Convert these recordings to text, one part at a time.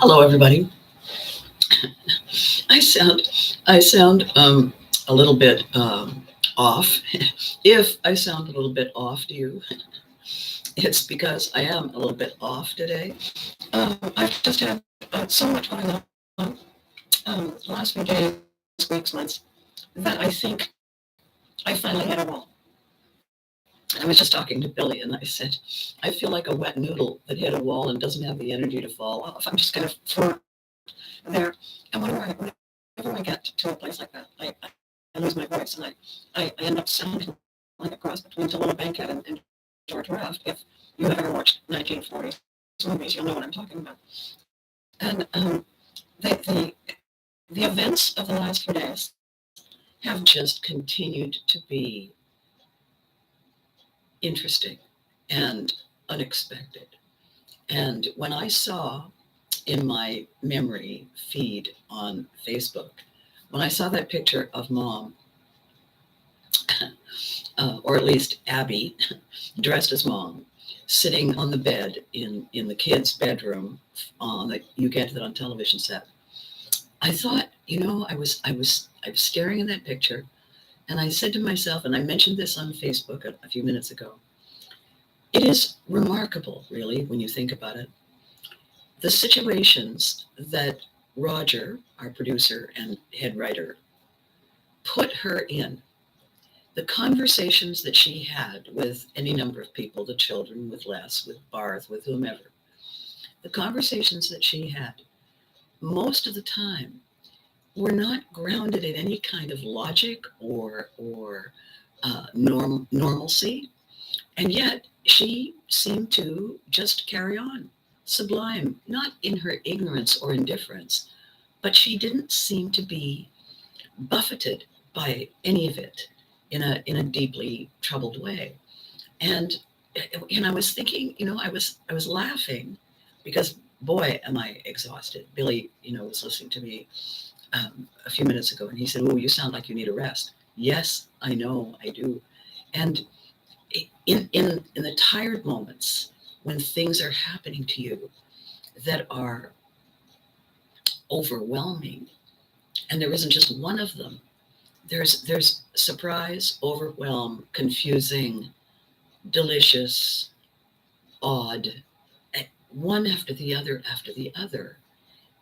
Hello, everybody. I sound, I sound a little bit off. If I sound a little bit off to you, it's because I am a little bit off today. I've just had so much going on the last few days, weeks, months, that I think I finally hit a wall. I was just talking to Billy, and I said, I feel like a wet noodle that hit a wall and doesn't have the energy to fall off. I'm just kind of float there. And whenever I get to a place like that, I lose my voice, and I end up sounding like a cross between Tallulah Bankhead and George Raft. If you have ever watched 1940s movies, you'll know what I'm talking about. And the events of the last few days have just continued to be interesting and unexpected. And when I saw in my memory feed on Facebook, when I saw that picture of mom, or at least Abby, dressed as mom, sitting on the bed in the kids' bedroom that you get that on television set, I thought, I was staring at that picture, and I said to myself, and I mentioned this on Facebook a few minutes ago. It is remarkable, really, when you think about it, the situations that Roger, our producer and head writer, put her in, the conversations that she had with any number of people, the children, with Les, with Barth, with whomever, the conversations that she had, most of the time, were not grounded in any kind of logic or normalcy, and yet she seemed to just carry on, sublime, not in her ignorance or indifference, but she didn't seem to be buffeted by any of it in a deeply troubled way. And and I was thinking, I was laughing because boy, am I exhausted. Billy, was listening to me a few minutes ago, and he said, "Oh, you sound like you need a rest." Yes, I know, I do. And in the tired moments when things are happening to you that are overwhelming, and there isn't just one of them. There's surprise, overwhelm, confusing, delicious, odd, one after the other.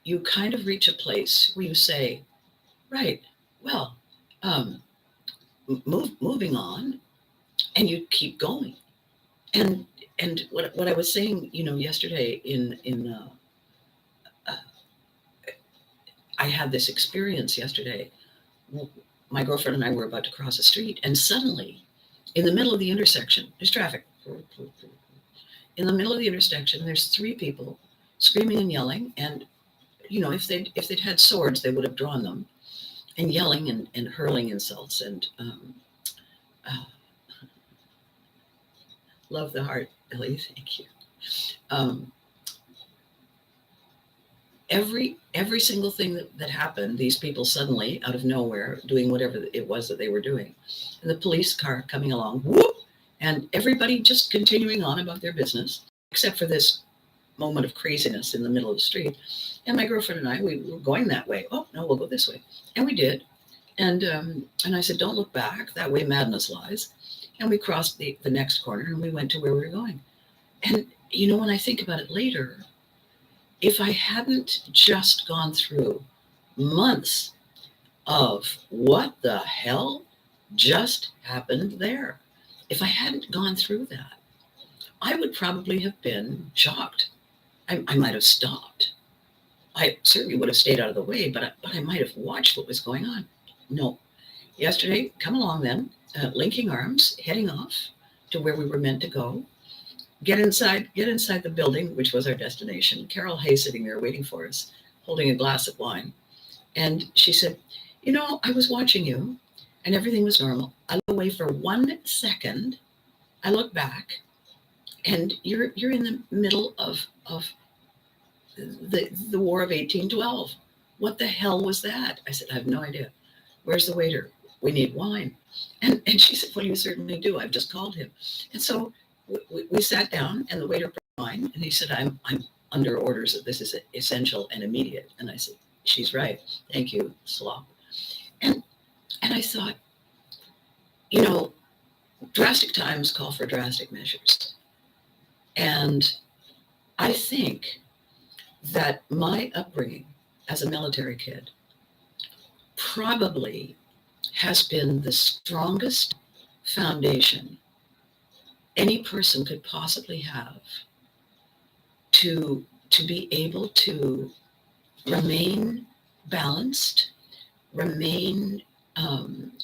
You kind of reach a place where you say, right, well, um, moving on, and you keep going. And what I was saying, yesterday uh, I had this experience yesterday. My girlfriend and I were about to cross a street, and suddenly, in the middle of the intersection, there's traffic. In the middle of the intersection, there's three people screaming and yelling, and if they'd had swords, they would have drawn them, and yelling and hurling insults. And uh, love the heart, Billy. Thank you. Um, every single thing that happened, these people suddenly out of nowhere doing whatever it was that they were doing, and the police car coming along, whoop, and everybody just continuing on about their business, except for this moment of craziness in the middle of the street. And my girlfriend and I, we were going that way. Oh no, we'll go this way, and we did. And I said, don't look back. That way madness lies. And we crossed the next corner, and we went to where we were going. And when I think about it later, if I hadn't just gone through months of what the hell just happened there, if I hadn't gone through that, I would probably have been shocked. I might have stopped. I certainly would have stayed out of the way, but I might have watched what was going on. No. Yesterday, come along then, linking arms, heading off to where we were meant to go. Get inside the building, which was our destination. Carol Hay sitting there waiting for us, holding a glass of wine. And she said, I was watching you and everything was normal. I look away for 1 second. I look back and you're in the middle of the War of 1812. What the hell was that? I said, I have no idea. Where's the waiter? We need wine. And she said, well, you certainly do. I've just called him. And so we sat down, and the waiter brought wine, and he said, I'm under orders that this is essential and immediate. And I said, she's right. Thank you, Slop. And I thought, drastic times call for drastic measures. And I think that my upbringing as a military kid probably has been the strongest foundation any person could possibly have to be able to remain balanced, remain,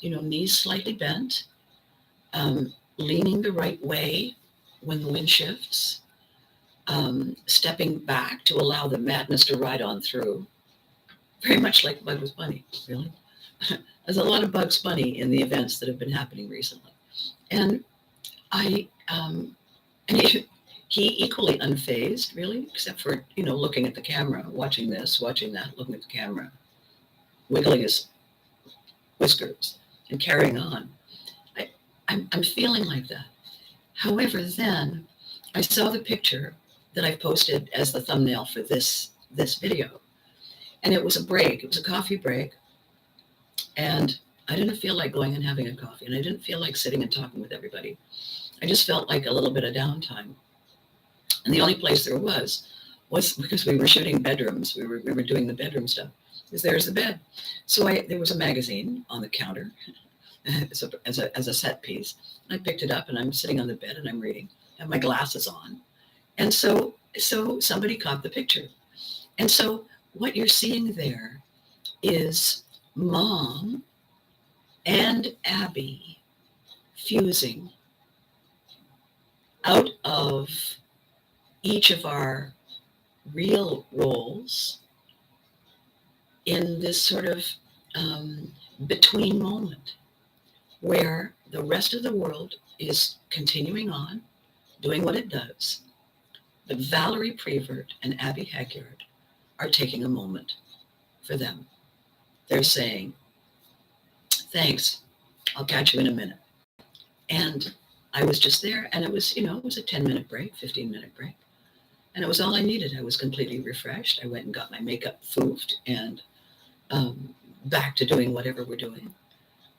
knees slightly bent, leaning the right way when the wind shifts, stepping back to allow the madness to ride on through. Very much like Bugs Bunny, really. There's a lot of Bugs Bunny in the events that have been happening recently. And he equally unfazed, really, except for, looking at the camera, watching this, watching that, looking at the camera, wiggling his whiskers and carrying on. I'm feeling like that. However, then I saw the picture that I posted as the thumbnail for this video. And it was a break. It was a coffee break. And I didn't feel like going and having a coffee. And I didn't feel like sitting and talking with everybody. I just felt like a little bit of downtime. And the only place there was because we were shooting bedrooms. We were doing the bedroom stuff. Because there's the bed. So there was a magazine on the counter as a set piece. And I picked it up and I'm sitting on the bed and I'm reading. I have my glasses on. And so somebody caught the picture. And so what you're seeing there is Mom and Abby fusing out of each of our real roles in this sort of between moment where the rest of the world is continuing on, doing what it does. But Valerie Prevert and Abby Hagyard are taking a moment for them. They're saying, thanks, I'll catch you in a minute. And I was just there, and it was a 10-minute break, 15-minute break. And it was all I needed. I was completely refreshed. I went and got my makeup foofed and back to doing whatever we're doing.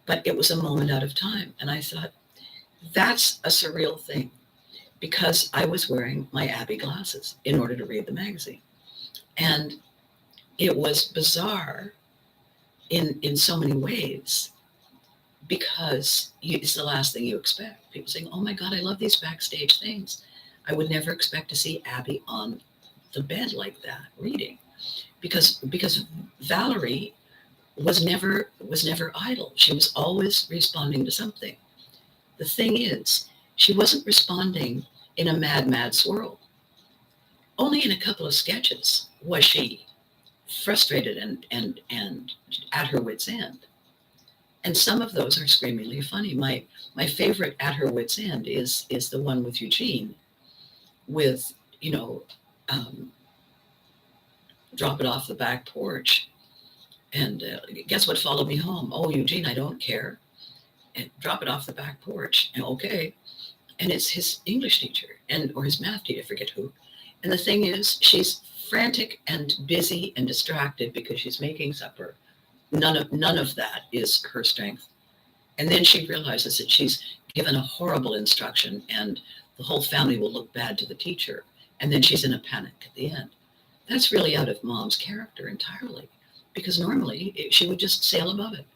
But it was a moment out of time. And I thought, that's a surreal thing, because I was wearing my Abby glasses in order to read the magazine. And it was bizarre in so many ways, because it's the last thing you expect. People saying, oh my God, I love these backstage things. I would never expect to see Abby on the bed like that reading, because Valerie was never idle. She was always responding to something. The thing is, she wasn't responding in a mad swirl. Only in a couple of sketches was she frustrated and at her wit's end. And some of those are screamingly funny. My favorite at her wit's end is the one with Eugene, with, drop it off the back porch. And guess what followed me home? Oh, Eugene, I don't care. And drop it off the back porch. And okay. And it's his English teacher or his math teacher, I forget who. And the thing is, she's frantic and busy and distracted because she's making supper. None of that is her strength. And then she realizes that she's given a horrible instruction and the whole family will look bad to the teacher. And then she's in a panic at the end. That's really out of Mom's character entirely, because normally she would just sail above it.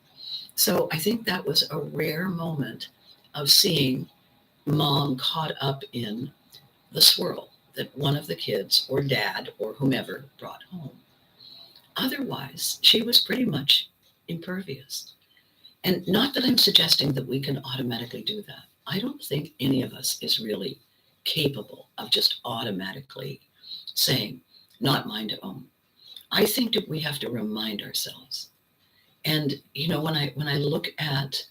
So I think that was a rare moment of seeing Mom caught up in the swirl that one of the kids or Dad or whomever brought home. Otherwise, she was pretty much impervious. And not that I'm suggesting that we can automatically do that. I don't think any of us is really capable of just automatically saying, not mine to own. I think that we have to remind ourselves. And, when I look at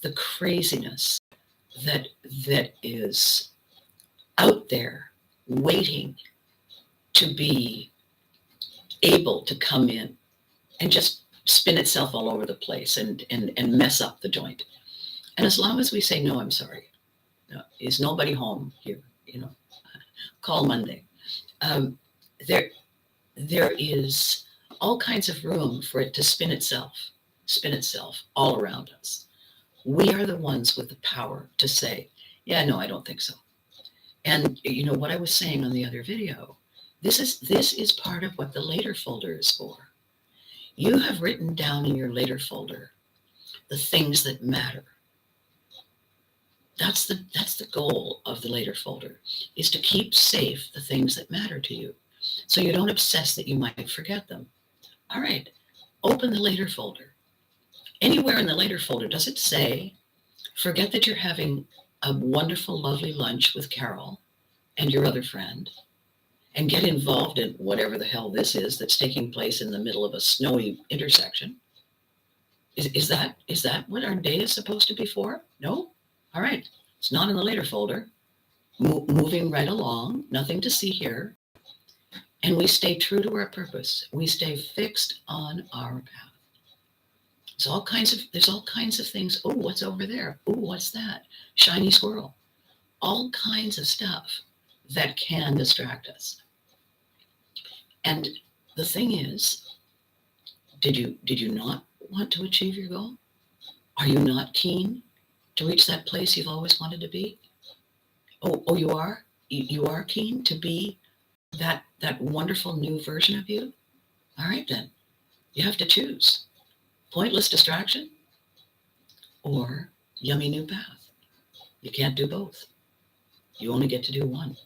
the craziness that is out there waiting to be able to come in and just spin itself all over the place and mess up the joint. And as long as we say, no, I'm sorry, is nobody home here, call Monday. there is all kinds of room for it to spin itself all around us. We are the ones with the power to say, yeah, no, I don't think so. And you know what I was saying on the other video, this is part of what the later folder is for. You have written down in your later folder the things that matter. That's the goal of the later folder, is to keep safe the things that matter to you, so you don't obsess that you might forget them. All right, open the later folder. Anywhere in the later folder, does it say, forget that you're having a wonderful, lovely lunch with Carol and your other friend, and get involved in whatever the hell this is that's taking place in the middle of a snowy intersection? Is that what our day is supposed to be for? No? All right. It's not in the later folder. Moving right along, nothing to see here. And we stay true to our purpose. We stay fixed on our path. There's all kinds of things. Oh, what's over there? Oh, what's that? Shiny squirrel. All kinds of stuff that can distract us. And the thing is, did you not want to achieve your goal? Are you not keen to reach that place you've always wanted to be? Oh, you are? You are keen to be that wonderful new version of you? All right, then. You have to choose pointless distraction or yummy new path. You can't do both. You only get to do one.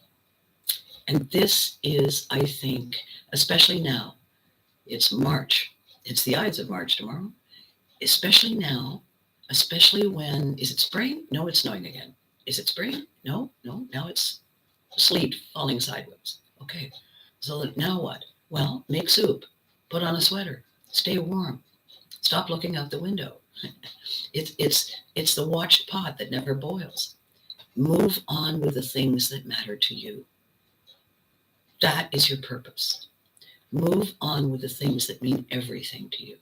And this is, I think, especially now, it's March. It's the Ides of March tomorrow. Especially now, especially when, is it spring? No, it's snowing again. Is it spring? No, now it's sleet falling sideways. Okay, so now what? Well, make soup, put on a sweater, stay warm, stop looking out the window. It's the watched pot that never boils. Move on with the things that matter to you. That is your purpose. Move on with the things that mean everything to you.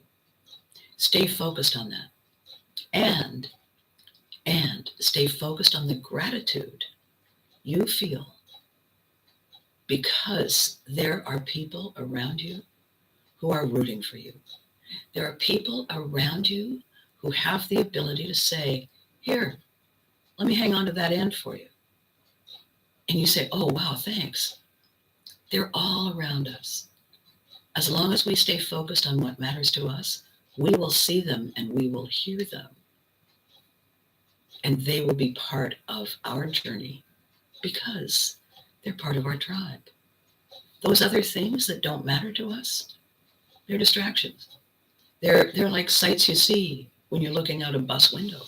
Stay focused on that. And stay focused on the gratitude you feel because there are people around you who are rooting for you. There are people around you who have the ability to say, here, let me hang on to that end for you. And you say, oh, wow, thanks. They're all around us. As long as we stay focused on what matters to us, we will see them and we will hear them. And they will be part of our journey because they're part of our tribe. Those other things that don't matter to us, they're distractions. They're like sights you see when you're looking out a bus window.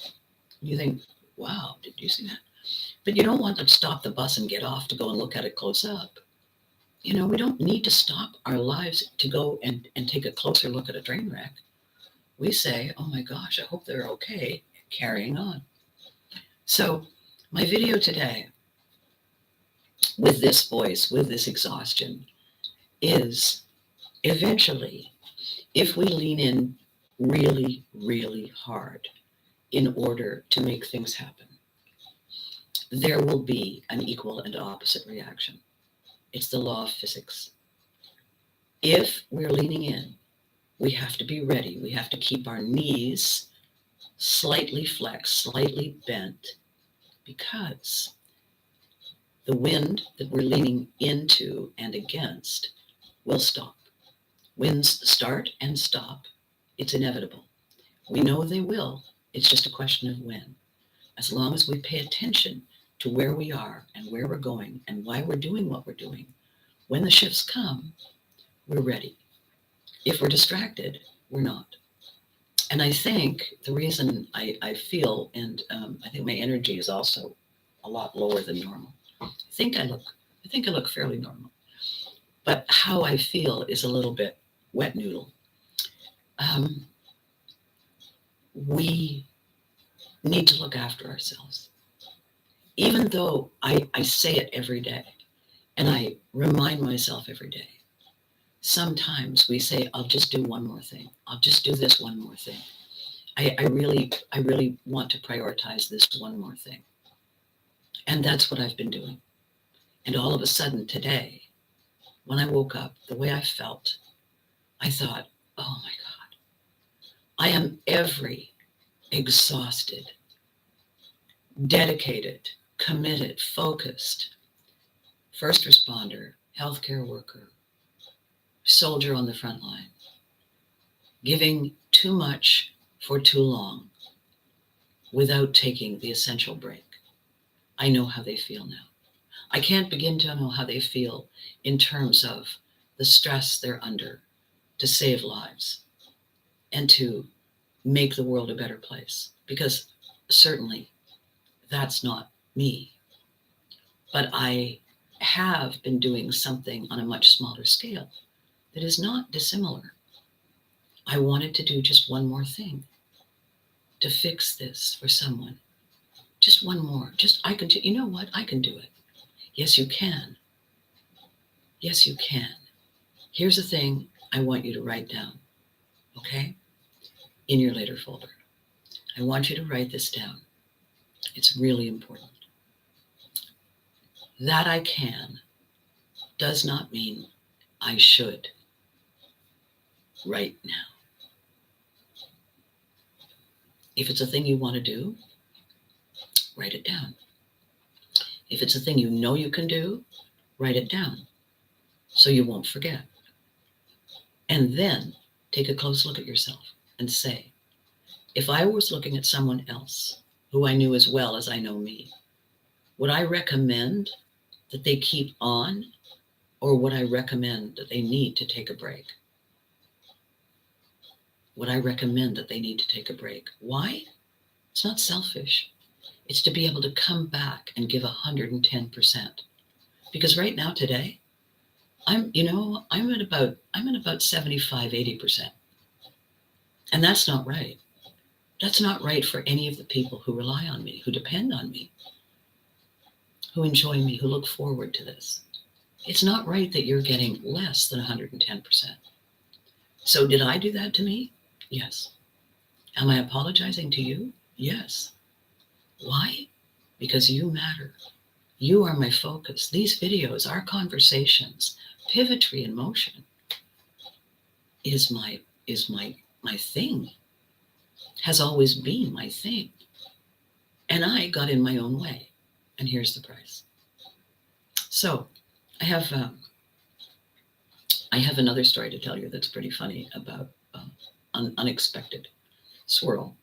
You think, wow, did you see that? But you don't want to stop the bus and get off to go and look at it close up. You know, we don't need to stop our lives to go and take a closer look at a train wreck. We say, oh my gosh, I hope they're okay, carrying on. So my video today, with this voice, with this exhaustion, is eventually, if we lean in really, really hard in order to make things happen, there will be an equal and opposite reaction. It's the law of physics. If we're leaning in, we have to be ready. We have to keep our knees slightly flexed, slightly bent, because the wind that we're leaning into and against will stop. Winds start and stop. It's inevitable. We know they will. It's just a question of when. As long as we pay attention to where we are and where we're going and why we're doing what we're doing, when the shifts come, we're ready. If we're distracted, we're not. And I think the reason I feel, and I think my energy is also a lot lower than normal. I think I look fairly normal. But how I feel is a little bit wet noodle. We need to look after ourselves. Even though I say it every day, and I remind myself every day, sometimes we say, I'll just do one more thing. I'll just do this one more thing. I really want to prioritize this one more thing. And that's what I've been doing. And all of a sudden today, when I woke up, the way I felt, I thought, oh my God, I am every exhausted, dedicated, committed, focused first responder, healthcare worker, soldier on the front line, giving too much for too long without taking the essential break. I know how they feel now. I can't begin to know how they feel in terms of the stress they're under to save lives and to make the world a better place, because certainly that's not me. But I have been doing something on a much smaller scale that is not dissimilar. I wanted to do just one more thing to fix this for someone. Just one more. Just, I can do, you know what? I can do it. Yes, you can. Yes, you can. Here's the thing I want you to write down, okay? In your later folder. I want you to write this down. It's really important. That I can does not mean I should right now. If it's a thing you want to do, write it down. If it's a thing you know you can do, write it down so you won't forget. And then take a close look at yourself and say, if I was looking at someone else who I knew as well as I know me, would I recommend that they keep on, or would I recommend that they need to take a break? Would I recommend that they need to take a break? Why? It's not selfish. It's to be able to come back and give 110%. Because right now, today, I'm at about 75, 80%. And that's not right. That's not right for any of the people who rely on me, who depend on me, who enjoy me, who look forward to this. It's not right that you're getting less than 110%. So did I do that to me? Yes. Am I apologizing to you? Yes. Why? Because you matter. You are my focus. These videos, our conversations, Pivotry in Motion is my thing. Has always been my thing. And I got in my own way. And here's the price. So I have another story to tell you that's pretty funny about unexpected swirl.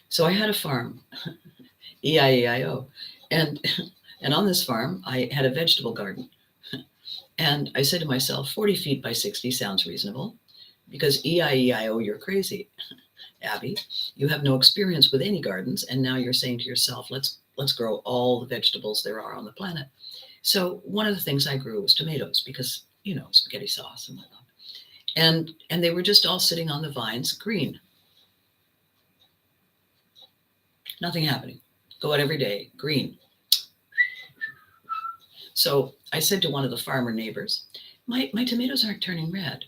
So I had a farm, E-I-E-I-O, and on this farm I had a vegetable garden. And I said to myself, 40 feet by 60 sounds reasonable, because E-I-E-I-O, you're crazy, Abby. You have no experience with any gardens, and now you're saying to yourself, let's grow all the vegetables there are on the planet. So one of the things I grew was tomatoes, because, spaghetti sauce and whatnot. And they were just all sitting on the vines, green. Nothing happening. Go out every day, green. So I said to one of the farmer neighbors, my tomatoes aren't turning red.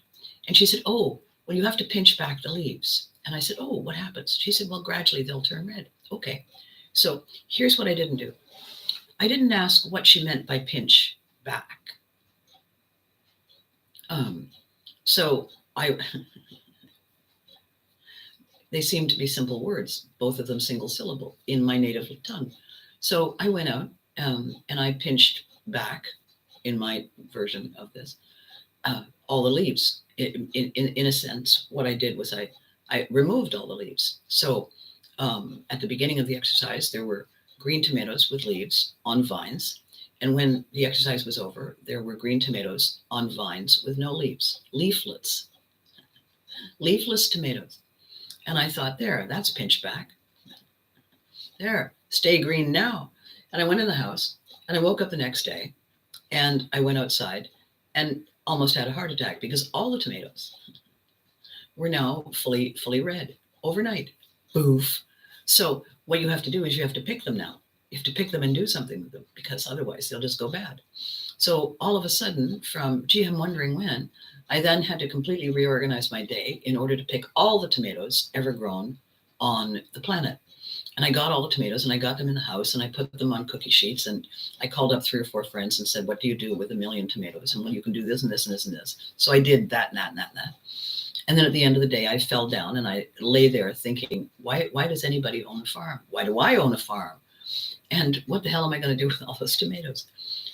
And she said, oh, well, you have to pinch back the leaves. And I said, oh, what happens? She said, well, gradually they'll turn red. Okay. So here's what I didn't do. I didn't ask what she meant by pinch back. They seem to be simple words, both of them single syllable in my native tongue. So I went out and I pinched back, in my version of this, all the leaves. In a sense, what I did was I removed all the leaves. So at the beginning of the exercise, there were green tomatoes with leaves on vines. And when the exercise was over, there were green tomatoes on vines with no leaves, leaflets, leafless tomatoes. And I thought, there, that's pinch back. There, stay green now. And I went in the house and I woke up the next day and I went outside and almost had a heart attack, because all the tomatoes were now fully red overnight. Boof. So what you have to do is you have to pick them now. You have to pick them and do something with them, because otherwise they'll just go bad. So all of a sudden, from, gee, I'm wondering when, I then had to completely reorganize my day in order to pick all the tomatoes ever grown on the planet. And I got all the tomatoes and I got them in the house and I put them on cookie sheets. And I called up 3 or 4 friends and said, what do you do with 1,000,000 tomatoes? And well, you can do this and this and this and this. So I did that and that and that and that. And then at the end of the day, I fell down and I lay there thinking, why does anybody own a farm? Why do I own a farm? And what the hell am I going to do with all those tomatoes?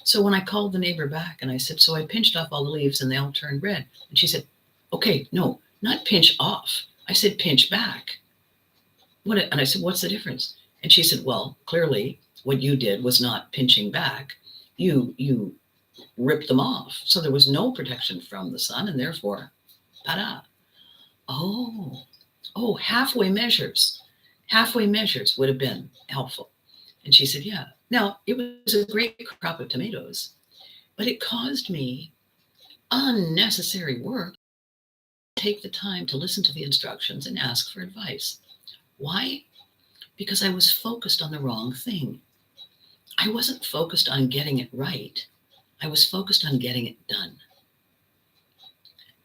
So when I called the neighbor back and I said, so I pinched off all the leaves and they all turned red. And she said, okay, no, not pinch off. I said, pinch back. And I said, what's the difference? And she said, well, clearly what you did was not pinching back. You ripped them off. So there was no protection from the sun and therefore, ta-da. Oh, halfway measures would have been helpful. And she said, yeah. Now, it was a great crop of tomatoes, but it caused me unnecessary work to take the time to listen to the instructions and ask for advice. Why? Because I was focused on the wrong thing. I wasn't focused on getting it right. I was focused on getting it done.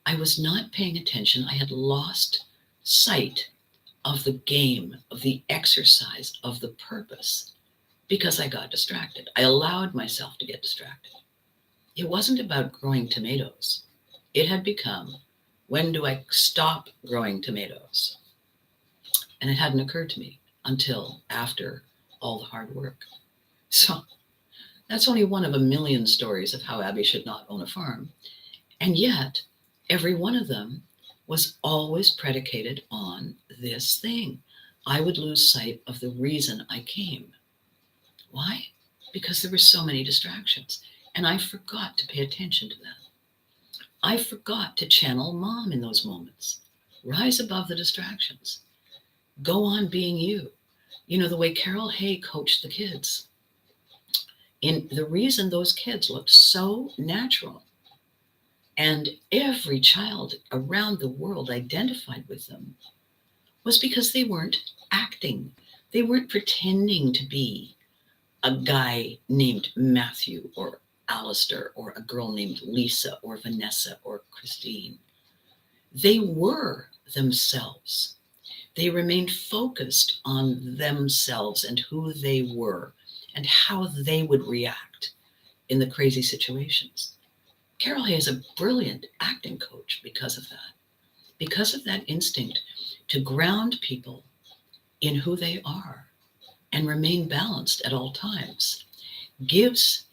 I was not paying attention. I had lost sight of the game, of the exercise, of the purpose, because I got distracted. I allowed myself to get distracted. It wasn't about growing tomatoes. It had become, when do I stop growing tomatoes? And it hadn't occurred to me until after all the hard work. So that's only one of 1,000,000 stories of how Abby should not own a farm. And yet, every one of them was always predicated on this thing. I would lose sight of the reason I came. Why? Because there were so many distractions. And I forgot to pay attention to that. I forgot to channel mom in those moments. Rise above the distractions. Go on being you. You know, the way Carol Hay coached the kids. In the reason those kids looked so natural and every child around the world identified with them was because they weren't acting. They weren't pretending to be a guy named Matthew or Alistair or a girl named Lisa or Vanessa or Christine. They were themselves. They remained focused on themselves and who they were and how they would react in the crazy situations. Carol Hay is a brilliant acting coach because of that instinct to ground people in who they are and remain balanced at all times, gives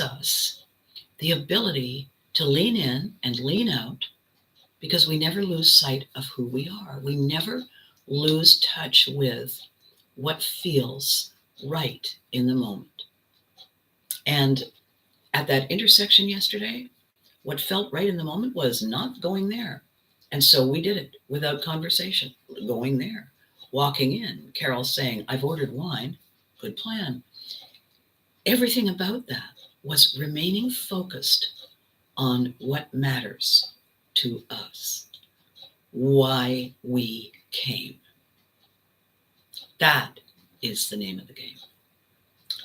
us the ability to lean in and lean out because we never lose sight of who we are. We never lose touch with what feels right in the moment. And at that intersection yesterday, what felt right in the moment was not going there. And so we did it without conversation, going there. Walking in, Carol saying, I've ordered wine, good plan. Everything about that was remaining focused on what matters to us, why we came. That is the name of the game.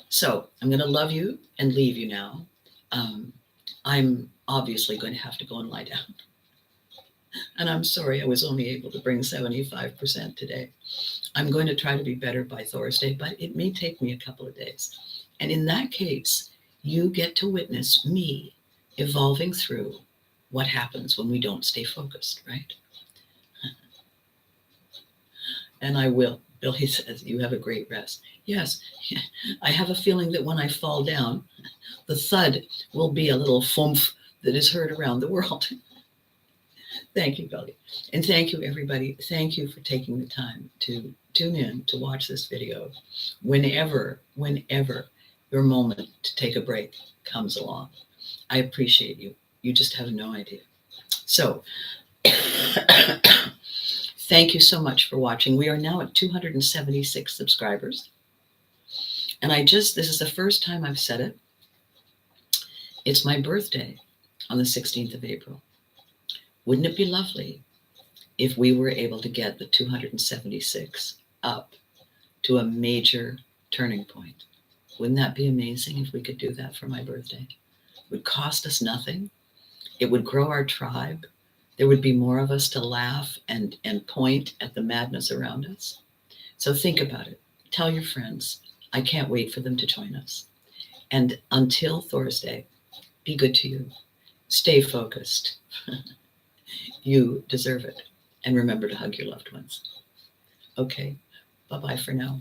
So I'm going to love you and leave you now. I'm obviously going to have to go and lie down. And I'm sorry I was only able to bring 75% today. I'm going to try to be better by Thursday, but it may take me a couple of days. And in that case, you get to witness me evolving through what happens when we don't stay focused, right? And I will. Billy says, you have a great rest. Yes, I have a feeling that when I fall down, the thud will be a little thump that is heard around the world. Thank you, Billy. And thank you, everybody. Thank you for taking the time to tune in to watch this video whenever your moment to take a break comes along. I appreciate you. You just have no idea. So, thank you so much for watching. We are now at 276 subscribers. And this is the first time I've said it. It's my birthday on the 16th of April. Wouldn't it be lovely if we were able to get the 276 up to a major turning point? Wouldn't that be amazing if we could do that for my birthday? It would cost us nothing. It would grow our tribe. There would be more of us to laugh and point at the madness around us. So think about it. Tell your friends. I can't wait for them to join us. And until Thursday, be good to you. Stay focused. You deserve it. And remember to hug your loved ones. Okay. Bye-bye for now.